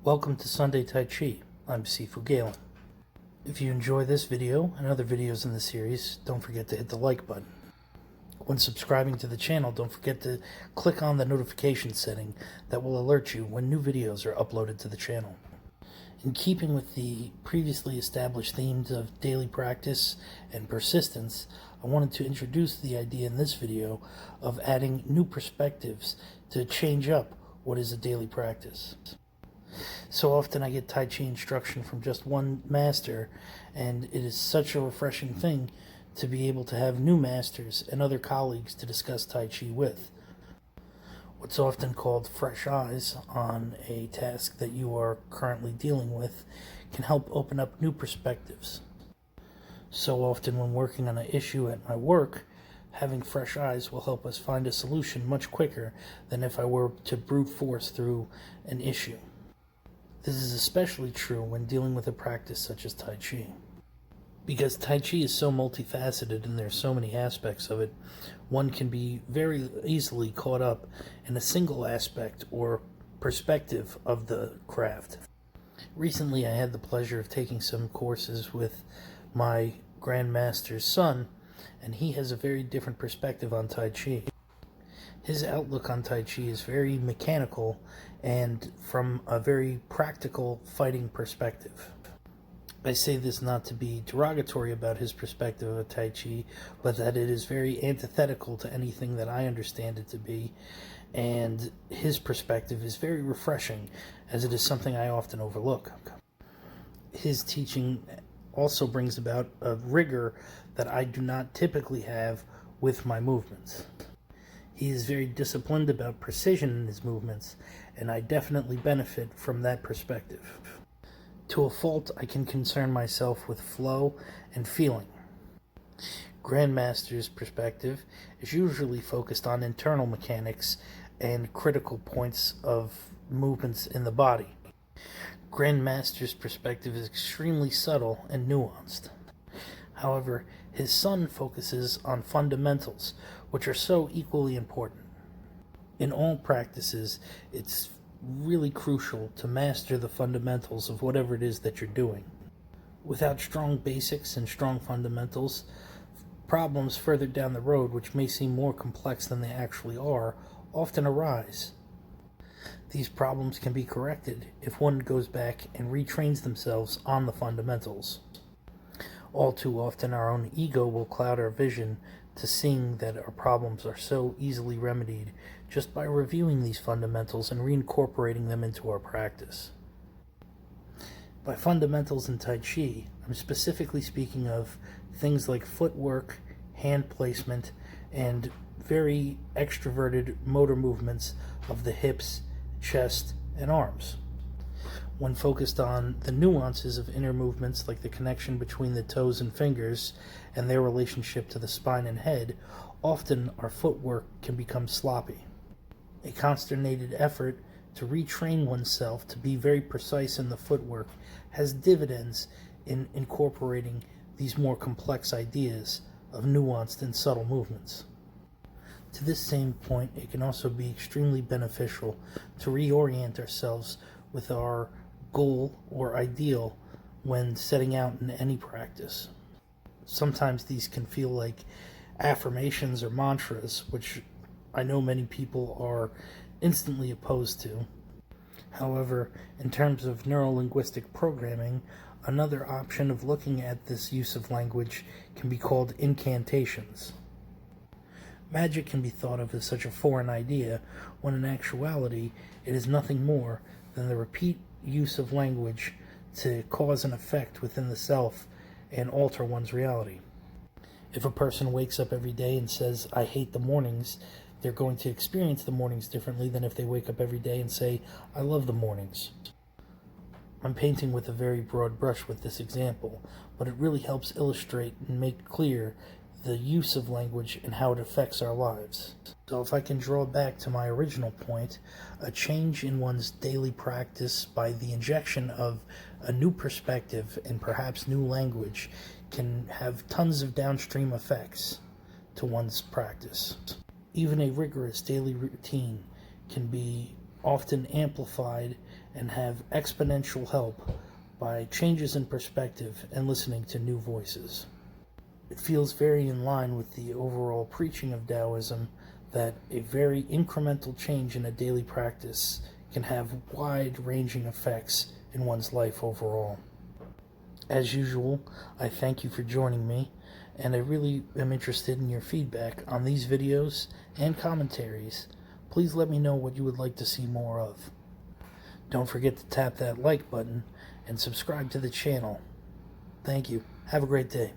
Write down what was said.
Welcome to Sunday Tai Chi. I'm Sifu Galen. If you enjoy this video and other videos in the series, don't forget to hit the like button. When subscribing to the channel, don't forget to click on the notification setting that will alert you when new videos are uploaded to the channel. In keeping with the previously established themes of daily practice and persistence, I wanted to introduce the idea in this video of adding new perspectives to change up what is a daily practice. So often I get Tai Chi instruction from just one master, and it is such a refreshing thing to be able to have new masters and other colleagues to discuss Tai Chi with. What's often called fresh eyes on a task that you are currently dealing with can help open up new perspectives. So often when working on an issue at my work, having fresh eyes will help us find a solution much quicker than if I were to brute force through an issue. This is especially true when dealing with a practice such as Tai Chi. Because Tai Chi is so multifaceted and there are so many aspects of it, one can be very easily caught up in a single aspect or perspective of the craft. Recently I had the pleasure of taking some courses with my grandmaster's son, and he has a very different perspective on Tai Chi. His outlook on Tai Chi is very mechanical and from a very practical fighting perspective. I say this not to be derogatory about his perspective of Tai Chi, but that it is very antithetical to anything that I understand it to be, and his perspective is very refreshing, as it is something I often overlook. His teaching also brings about a rigor that I do not typically have with my movements. He is very disciplined about precision in his movements, and I definitely benefit from that perspective. To a fault, I can concern myself with flow and feeling. Grandmaster's perspective is usually focused on internal mechanics and critical points of movements in the body. Grandmaster's perspective is extremely subtle and nuanced. However, his son focuses on fundamentals, which are so equally important. In all practices, it's really crucial to master the fundamentals of whatever it is that you're doing. Without strong basics and strong fundamentals, problems further down the road, which may seem more complex than they actually are, often arise. These problems can be corrected if one goes back and retrains themselves on the fundamentals. All too often our own ego will cloud our vision to seeing that our problems are so easily remedied just by reviewing these fundamentals and reincorporating them into our practice. By fundamentals in Tai Chi, I'm specifically speaking of things like footwork, hand placement, and very extroverted motor movements of the hips, chest, and arms. When focused on the nuances of inner movements like the connection between the toes and fingers and their relationship to the spine and head, often our footwork can become sloppy. A consternated effort to retrain oneself to be very precise in the footwork has dividends in incorporating these more complex ideas of nuanced and subtle movements. To this same point, it can also be extremely beneficial to reorient ourselves with our goal or ideal when setting out in any practice. Sometimes these can feel like affirmations or mantras, which I know many people are instantly opposed to. However, in terms of neuro-linguistic programming, another option of looking at this use of language can be called incantations. Magic can be thought of as such a foreign idea, when in actuality it is nothing more than the repeat use of language to cause an effect within the self and alter one's reality. If a person wakes up every day and says, "I hate the mornings," they're going to experience the mornings differently than if they wake up every day and say, "I love the mornings." I'm painting with a very broad brush with this example, but it really helps illustrate and make clear the use of language and how it affects our lives. So if I can draw back to my original point, a change in one's daily practice by the injection of a new perspective and perhaps new language can have tons of downstream effects to one's practice. Even a rigorous daily routine can be often amplified and have exponential help by changes in perspective and listening to new voices. It feels very in line with the overall preaching of Taoism that a very incremental change in a daily practice can have wide-ranging effects in one's life overall. As usual, I thank you for joining me, and I really am interested in your feedback on these videos and commentaries. Please let me know what you would like to see more of. Don't forget to tap that like button and subscribe to the channel. Thank you. Have a great day.